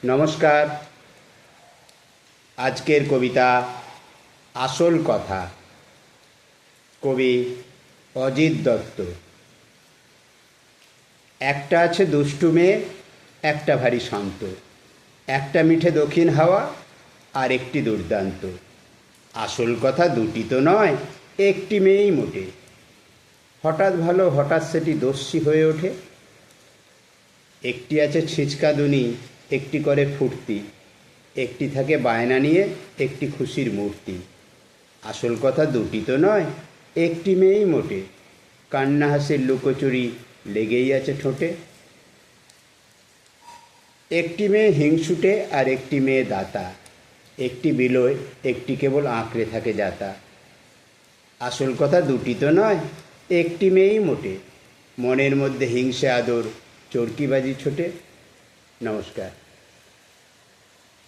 নমস্কার। আজকের কবিতা আসল কথা, কবি অজিত দত্ত। একটা আছে দুষ্টু মেয়ে, একটা ভারী শান্ত, একটা মিঠে দক্ষিণ হাওয়া আর একটি দুর্দান্ত। আসল কথা দুটি তো নয়, একটি মেয়েই মোটে। হঠাৎ ভালো, হঠাৎ সেটি দস্যি হয়ে ওঠে। একটি আছে ছিচকাদুনি, একটি করে ফুর্তি, একটি থাকে বায়না নিয়ে, একটি খুশির মূর্তি। আসল কথা দুটি তো নয়, একটি মেয়েই মোটে। কান্না হাসির লুকোচুরি লেগেই আছে ঠোঁটে। একটি মেয়ে হিংসুটে আর একটি মেয়ে দাতা, একটি বিলোয়, একটি কেবল আঁকড়ে থাকে যাতা। আসল কথা দুটি তো নয়, একটি মেয়েই মোটে। মনের মধ্যে হিংসে আদর চরকিবাজি ছোটে। নমস্কার।